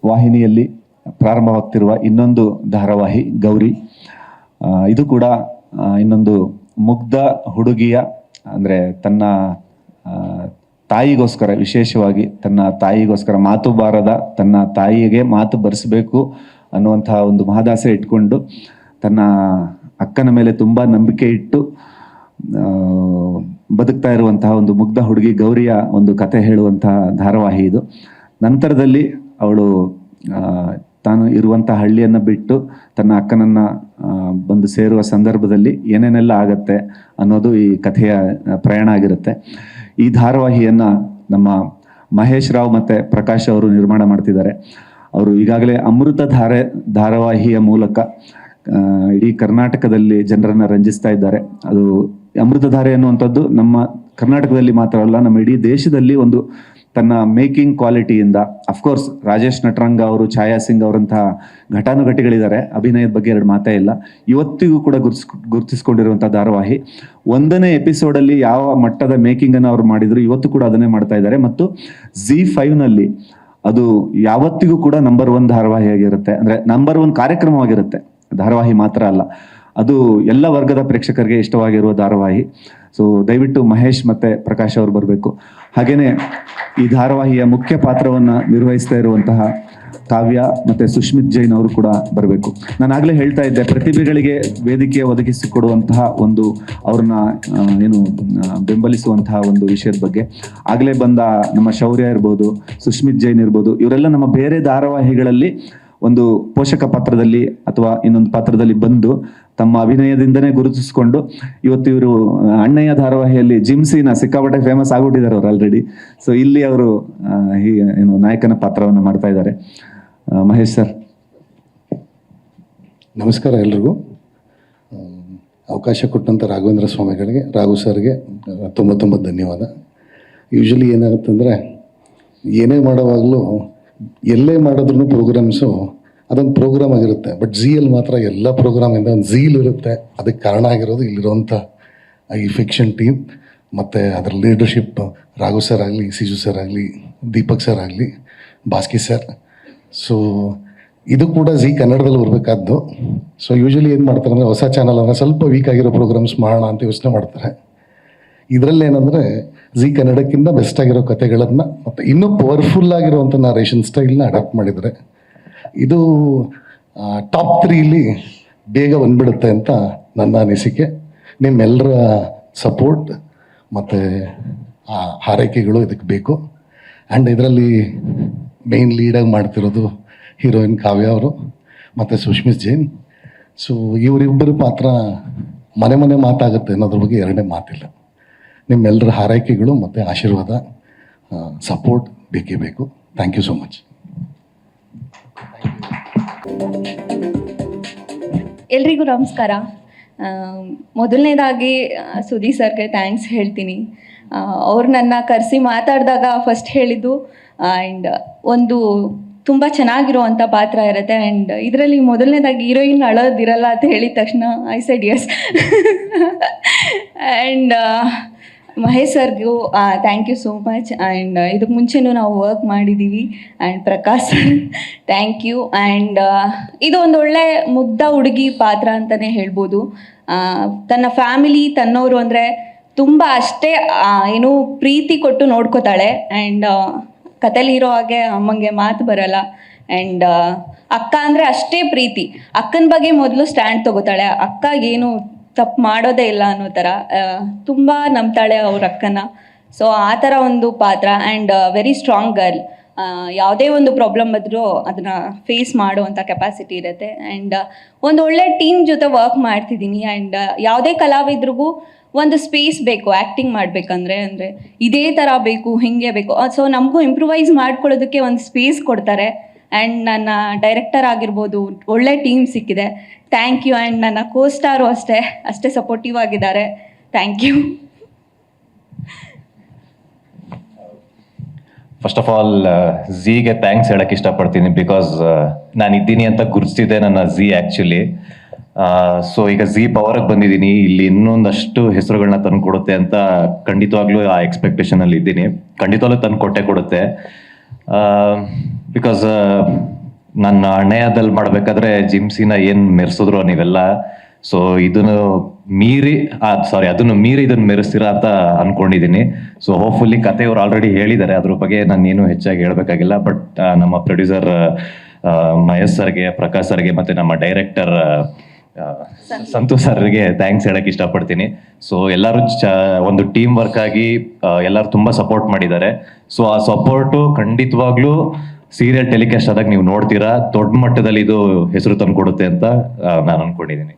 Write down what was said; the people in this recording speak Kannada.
ವಾಹಿನಿಯಲ್ಲಿ ಪ್ರಾರಂಭವಾಗ್ತಿರುವ ಇನ್ನೊಂದು ಧಾರಾವಾಹಿ ಗೌರಿ. ಇದು ಕೂಡ ಇನ್ನೊಂದು ಮುಗ್ಧ ಹುಡುಗಿಯ ಅಂದರೆ ತನ್ನ ತಾಯಿಗೋಸ್ಕರ, ವಿಶೇಷವಾಗಿ ತನ್ನ ತಾಯಿಗೋಸ್ಕರ ಮಾತು ಬಾರದ ತನ್ನ ತಾಯಿಗೆ ಮಾತು ಬರೆಸಬೇಕು ಅನ್ನುವಂತಹ ಒಂದು ಮಹದಾಸೆ ಇಟ್ಕೊಂಡು ತನ್ನ ಅಕ್ಕನ ಮೇಲೆ ತುಂಬ ನಂಬಿಕೆ ಇಟ್ಟು ಬದುಕ್ತಾ ಇರುವಂತಹ ಒಂದು ಮುಗ್ಧ ಹುಡುಗಿ ಗೌರಿಯ ಒಂದು ಕತೆ ಹೇಳುವಂತಹ ಧಾರಾವಾಹಿ ಇದು. ನಂತರದಲ್ಲಿ ಅವಳು ತಾನು ಇರುವಂತಹ ಹಳ್ಳಿಯನ್ನು ಬಿಟ್ಟು ತನ್ನ ಅಕ್ಕನನ್ನು ಬಂದು ಸೇರುವ ಸಂದರ್ಭದಲ್ಲಿ ಏನೇನೆಲ್ಲ ಆಗತ್ತೆ ಅನ್ನೋದು ಈ ಕಥೆಯ ಪ್ರಯಾಣ ಆಗಿರುತ್ತೆ. ಈ ಧಾರಾವಾಹಿಯನ್ನು ನಮ್ಮ ಮಹೇಶ್ ರಾವ್ ಮತ್ತು ಪ್ರಕಾಶ್ ಅವರು ನಿರ್ಮಾಣ ಮಾಡ್ತಿದ್ದಾರೆ. ಅವರು ಈಗಾಗಲೇ ಅಮೃತ ಧಾರಾವಾಹಿಯ ಮೂಲಕ ಇಡೀ ಕರ್ನಾಟಕದಲ್ಲಿ ಜನರನ್ನು ರಂಜಿಸ್ತಾ ಇದ್ದಾರೆ. ಅದು ಅಮೃತಧಾರೆ ಅನ್ನುವಂಥದ್ದು ನಮ್ಮ ಕರ್ನಾಟಕದಲ್ಲಿ ಮಾತ್ರ ಅಲ್ಲ, ನಮ್ಮ ಇಡೀ ದೇಶದಲ್ಲಿ ಒಂದು ತನ್ನ ಮೇಕಿಂಗ್ ಕ್ವಾಲಿಟಿಯಿಂದ, ಅಫ್ಕೋರ್ಸ್ ರಾಜೇಶ್ ನಟರಂಗ ಅವರು, ಛಾಯಾ ಸಿಂಗ್ ಅವರಂತಹ ಘಟಾನುಘಟಿಗಳಿದ್ದಾರೆ, ಅಭಿನಯದ ಬಗ್ಗೆ ಎರಡು ಮಾತೇ ಇಲ್ಲ. ಇವತ್ತಿಗೂ ಕೂಡ ಗುರುತಿಸ್ಕೊಂಡಿರುವಂಥ ಧಾರಾವಾಹಿ. 1ನೇ ಎಪಿಸೋಡಲ್ಲಿ ಯಾವ ಮಟ್ಟದ ಮೇಕಿಂಗನ್ನು ಅವರು ಮಾಡಿದ್ರು, ಇವತ್ತು ಕೂಡ ಅದನ್ನೇ ಮಾಡ್ತಾ ಇದ್ದಾರೆ. ಮತ್ತು ZEE5ನಲ್ಲಿ ಅದು ಯಾವತ್ತಿಗೂ ಕೂಡ ನಂಬರ್ 1 ಧಾರಾವಾಹಿ ಆಗಿರುತ್ತೆ. ಅಂದರೆ ನಂಬರ್ 1 ಕಾರ್ಯಕ್ರಮವಾಗಿರುತ್ತೆ, ಧಾರಾವಾಹಿ ಮಾತ್ರ ಅಲ್ಲ. ಅದು ಎಲ್ಲ ವರ್ಗದ ಪ್ರೇಕ್ಷಕರಿಗೆ ಇಷ್ಟವಾಗಿರುವ ಧಾರಾವಾಹಿ. ಸೊ ದಯವಿಟ್ಟು ಮಹೇಶ್ ಮತ್ತು ಪ್ರಕಾಶ್ ಅವರು ಬರಬೇಕು. ಹಾಗೆಯೇ ಈ ಧಾರಾವಾಹಿಯ ಮುಖ್ಯ ಪಾತ್ರವನ್ನು ನಿರ್ವಹಿಸ್ತಾ ಇರುವಂತಹ ಕಾವ್ಯ ಮತ್ತು ಸುಷ್ಮಿತ್ ಜೈನ್ ಅವರು ಕೂಡ ಬರಬೇಕು. ನಾನು ಆಗಲೇ ಹೇಳ್ತಾ ಇದ್ದೆ, ಪ್ರತಿಭೆಗಳಿಗೆ ವೇದಿಕೆ ಒದಗಿಸಿಕೊಡುವಂತಹ ಒಂದು ಅವ್ರನ್ನ ಬೆಂಬಲಿಸುವಂತಹ ಒಂದು ವಿಷಯದ ಬಗ್ಗೆ. ಆಗಲೇ ಬಂದ ನಮ್ಮ ಶೌರ್ಯ ಇರ್ಬೋದು, ಸುಷ್ಮಿತ್ ಜೈನ್ ಇರ್ಬೋದು, ಇವರೆಲ್ಲ ನಮ್ಮ ಬೇರೆ ಧಾರಾವಾಹಿಗಳಲ್ಲಿ ಒಂದು ಪೋಷಕ ಪಾತ್ರದಲ್ಲಿ ಅಥವಾ ಇನ್ನೊಂದು ಪಾತ್ರದಲ್ಲಿ ಬಂದು ತಮ್ಮ ಅಭಿನಯದಿಂದನೇ ಗುರುತಿಸಿಕೊಂಡು ಇವತ್ತು ಇವರು ಅಣ್ಣಯ್ಯ ಧಾರಾವಾಹಿಯಲ್ಲಿ ಜಿಮ್ಸಿನ ಸಿಕ್ಕಾಪಟ್ಟೆ ಫೇಮಸ್ ಆಗ್ಬಿಟ್ಟಿದ್ದಾರೆ ಅವರು ಆಲ್ರೆಡಿ. ಸೊ ಇಲ್ಲಿ ಅವರು ನಾಯಕನ ಪಾತ್ರವನ್ನು ಮಾಡ್ತಾ ಇದ್ದಾರೆ. ಮಹೇಶ್ ಸರ್, ನಮಸ್ಕಾರ ಎಲ್ರಿಗೂ. ಅವಕಾಶ ಕೊಟ್ಟಂಥ ರಾಘವೇಂದ್ರ ಸ್ವಾಮಿಗಳಿಗೆ, ರಾಘು ಸರ್ಗೆ ತುಂಬ ಧನ್ಯವಾದ. ಯೂಶಲಿ ಏನಾಗುತ್ತಂದರೆ, ಏನೇ ಮಾಡೋವಾಗಲೂ ಎಲ್ಲೇ ಮಾಡಿದ್ರೂ ಪ್ರೋಗ್ರಾಮ್ಸು ಅದೊಂದು ಪ್ರೋಗ್ರಾಮ್ ಆಗಿರುತ್ತೆ. ಬಟ್ ಝೀಯಲ್ಲಿ ಮಾತ್ರ ಎಲ್ಲ ಪ್ರೋಗ್ರಾಮಿಂದ ಒಂದು ಝೀಲ್ ಇರುತ್ತೆ. ಅದಕ್ಕೆ ಕಾರಣ ಆಗಿರೋದು ಇಲ್ಲಿರುವಂಥ ಈ ಫಿಕ್ಷನ್ ಟೀಮ್ ಮತ್ತು ಅದರ ಲೀಡರ್ಶಿಪ್ ರಾಘು ಸರ್ ಆಗಲಿ, ಸಿಜು ಸರ್ ಆಗಲಿ, ದೀಪಕ್ ಸರ್ ಆಗಲಿ, ಬಾಸ್ಕಿ ಸರ್. ಸೊ ಇದು ಕೂಡ ಝೀ ಕನ್ನಡದಲ್ಲಿ ಬರಬೇಕಾದ್ದು. ಸೊ ಯೂಶಲಿ ಏನು ಮಾಡ್ತಾರೆ ಅಂದರೆ, ಹೊಸ ಚಾನಲ್ ಅಂದರೆ ಸ್ವಲ್ಪ ವೀಕ್ ಆಗಿರೋ ಪ್ರೋಗ್ರಾಮ್ಸ್ ಮಾಡೋಣ ಅಂತ ಯೋಚನೆ ಮಾಡ್ತಾರೆ. ಇದರಲ್ಲಿ ಏನಂದರೆ, ಝೀ ಕನ್ನಡಕ್ಕಿಂತ ಬೆಸ್ಟ್ ಆಗಿರೋ ಕಥೆಗಳನ್ನು ಮತ್ತು ಇನ್ನೂ ಪವರ್ಫುಲ್ ಆಗಿರುವಂಥ ನರೇಷನ್ ಸ್ಟೈಲ್ನ ಅಡಾಪ್ಟ್ ಮಾಡಿದರೆ ಇದು ಟಾಪ್ 3ಲಿ ಬೇಗ ಬಂದ್ಬಿಡುತ್ತೆ ಅಂತ ನನ್ನ ಅನಿಸಿಕೆ. ನಿಮ್ಮೆಲ್ಲರ ಸಪೋರ್ಟ್ ಮತ್ತು ಹಾರೈಕೆಗಳು ಇದಕ್ಕೆ ಬೇಕು. ಆ್ಯಂಡ್ ಇದರಲ್ಲಿ ಮೇನ್ ಲೀಡಾಗಿ ಮಾಡ್ತಿರೋದು ಹೀರೋಯಿನ್ ಕಾವ್ಯ ಅವರು ಮತ್ತು ಸುಷ್ಮಿತ್ ಜೈನ್. ಸೊ ಇವರಿಬ್ಬರ ಪಾತ್ರ ಮನೆ ಮಾತಾಗುತ್ತೆ ಅನ್ನೋದ್ರ ಬಗ್ಗೆ ಎರಡನೇ ಮಾತಿಲ್ಲ. ನಿಮ್ಮೆಲ್ಲರ ಹಾರೈಕೆಗಳು ಮತ್ತು ಆಶೀರ್ವಾದ, ಸಪೋರ್ಟ್ ಬೇಕೇ ಬೇಕು. Thank you so much. ಎಲ್ರಿಗೂ ನಮಸ್ಕಾರ. ಮೊದಲನೇದಾಗಿ ಸುದೀಪ್ ಸರ್ಗೆ ಥ್ಯಾಂಕ್ಸ್ ಹೇಳ್ತೀನಿ. ಅವ್ರು ನನ್ನ ಕರೆಸಿ ಮಾತಾಡಿದಾಗ ಫಸ್ಟ್ ಹೇಳಿದ್ದು ಆ್ಯಂಡ್ ಒಂದು ತುಂಬ ಚೆನ್ನಾಗಿರುವಂಥ ಪಾತ್ರ ಇರುತ್ತೆ. ಆ್ಯಂಡ್ ಇದರಲ್ಲಿ ಮೊದಲನೇದಾಗಿ ಹೀರೋಯಿನ್ ಅಳೋದಿರಲ್ಲ ಅಂತ ಹೇಳಿದ ತಕ್ಷಣ I said yes. And Mahesh ಸರ್ಗೂ thank you so much. And ಇದಕ್ಕೆ ಮುಂಚೆನೂ ನಾವು ವರ್ಕ್ ಮಾಡಿದ್ದೀವಿ. And Prakash sir thank you. And ಇದು ಒಂದು ಒಳ್ಳೆ ಮುಗ್ಧ ಹುಡುಗಿ ಪಾತ್ರ ಅಂತಲೇ ಹೇಳ್ಬೋದು. ತನ್ನ ಫ್ಯಾಮಿಲಿ, ತನ್ನವರು ಅಂದರೆ ತುಂಬ ಅಷ್ಟೇ ಪ್ರೀತಿ ಕೊಟ್ಟು ನೋಡ್ಕೋತಾಳೆ. ಆ್ಯಂಡ್ ಕಥೆಲಿ ಇರೋ ಹಾಗೆ ಅಮ್ಮಂಗೆ ಮಾತು ಬರಲ್ಲ. ಆ್ಯಂಡ್ ಅಕ್ಕ ಅಂದರೆ ಅಷ್ಟೇ ಪ್ರೀತಿ. ಅಕ್ಕನ ಬಗ್ಗೆ ಮೊದಲು ಸ್ಟ್ಯಾಂಡ್ ತೊಗೋತಾಳೆ. ಅಕ್ಕ ಏನು ತಪ್ಪು ಮಾಡೋದೇ ಇಲ್ಲ ಅನ್ನೋ ಥರ ತುಂಬ ನಂಬ್ತಾಳೆ ಅವ್ರ ಅಕ್ಕನ. ಸೊ ಆ ಥರ ಒಂದು ಪಾತ್ರ. And very strong girl. ಯಾವುದೇ ಒಂದು ಪ್ರಾಬ್ಲಮ್ ಬಂದರೂ ಅದನ್ನು ಫೇಸ್ ಮಾಡುವಂಥ ಕೆಪಾಸಿಟಿ ಇರುತ್ತೆ. ಆ್ಯಂಡ್ ಒಂದು ಒಳ್ಳೆ ಟೀಮ್ ಜೊತೆ ವರ್ಕ್ ಮಾಡ್ತಿದ್ದೀನಿ. ಆ್ಯಂಡ್ ಯಾವುದೇ ಕಲಾವಿದ್ರಿಗೂ ಒಂದು ಸ್ಪೇಸ್ ಬೇಕು ಆ್ಯಕ್ಟಿಂಗ್ ಮಾಡಬೇಕಂದ್ರೆ. ಅಂದರೆ ಇದೇ ಥರ ಬೇಕು, ಹೀಗೆ ಬೇಕು. ಸೊ ನಮಗೂ ಇಂಪ್ರೂವೈಸ್ ಮಾಡ್ಕೊಳ್ಳೋದಕ್ಕೆ ಒಂದು ಸ್ಪೇಸ್ ಕೊಡ್ತಾರೆ. ಆ್ಯಂಡ್ ನನ್ನ ಡೈರೆಕ್ಟರ್ ಆಗಿರ್ಬೋದು, ಒಳ್ಳೆ ಟೀಮ್ ಸಿಕ್ಕಿದೆ. Thank you. ಆ್ಯಂಡ್ ನನ್ನ ಕೋಸ್ಟಾರು ಅಷ್ಟೇ ಸಪೋರ್ಟಿವ್ ಆಗಿದ್ದಾರೆ. Thank you. First of all ಝೀಗೆ ಥ್ಯಾಂಕ್ಸ್ ಹೇಳಕ್ಕೆ ಇಷ್ಟಪಡ್ತೀನಿ. ಬಿಕಾಸ್ ನಾನು ಇದ್ದೀನಿ ಅಂತ ಗುರುತಿಸಿದೆ ನನ್ನ ಝೀ ಆ್ಯಕ್ಚುಲಿ. ಸೊ ಈಗ ಝೀ ಪವರ್ಗೆ ಬಂದಿದ್ದೀನಿ, ಇಲ್ಲಿ ಇನ್ನೊಂದಷ್ಟು ಹೆಸರುಗಳನ್ನ ತಂದು ಕೊಡುತ್ತೆ ಅಂತ ಖಂಡಿತವಾಗ್ಲೂ ಆ ಎಕ್ಸ್ಪೆಕ್ಟೇಷನಲ್ಲಿ ಇದ್ದೀನಿ. ಖಂಡಿತವಾಗ್ಲೂ ತಂದು ಕೊಟ್ಟೆ ಕೊಡುತ್ತೆ. ಬಿಕಾಸ್ ನನ್ನ ಅಣ್ಣಯ್ಯದಲ್ಲಿ ಮಾಡ್ಬೇಕಾದ್ರೆ ಜಿಮ್ಸಿನ ಏನ್ ಮೆರೆಸಿದ್ರು ನೀವೆಲ್ಲ, ಸೊ ಇದನ್ನು ಮೀರಿ ಅದನ್ನು ಮೀರಿ ಇದನ್ನು ಮೆರೆಸ್ತೀರಾ ಅಂತ ಅನ್ಕೊಂಡಿದ್ದೀನಿ. ಸೊ ಹೋಪ್ಫುಲಿ ಕತೆ ಅವ್ರು ಆಲ್ರೆಡಿ ಹೇಳಿದ್ದಾರೆ, ಅದ್ರ ಬಗ್ಗೆ ನಾನು ಏನು ಹೆಚ್ಚಾಗಿ ಹೇಳ್ಬೇಕಾಗಿಲ್ಲ. ಬಟ್ ನಮ್ಮ ಪ್ರೊಡ್ಯೂಸರ್ ಮಹೇಶ್ ಸರ್ಗೆ, ಪ್ರಕಾಶ್ ಸರ್ಗೆ ಮತ್ತೆ ನಮ್ಮ ಡೈರೆಕ್ಟರ್ ಸಂತೋಷ್ ಸರ್ಗೆ ಥ್ಯಾಂಕ್ಸ್ ಹೇಳಕ್ ಇಷ್ಟಪಡ್ತೀನಿ. ಸೊ ಎಲ್ಲರೂ ಒಂದು ಟೀಮ್ ವರ್ಕ್ ಆಗಿ ಎಲ್ಲರೂ ತುಂಬಾ ಸಪೋರ್ಟ್ ಮಾಡಿದ್ದಾರೆ. ಸೊ ಆ ಸಪೋರ್ಟು ಖಂಡಿತವಾಗ್ಲೂ ಸೀರಿಯಲ್ ಟೆಲಿಕಾಸ್ಟ್ ಆದಾಗ ನೀವು ನೋಡ್ತೀರಾ, ದೊಡ್ಡ ಮಟ್ಟದಲ್ಲಿ ಇದು ಹೆಸರು ತಂದ್ಕೊಡುತ್ತೆ ಅಂತ ನಾನು ಅನ್ಕೊಂಡಿದ್ದೀನಿ.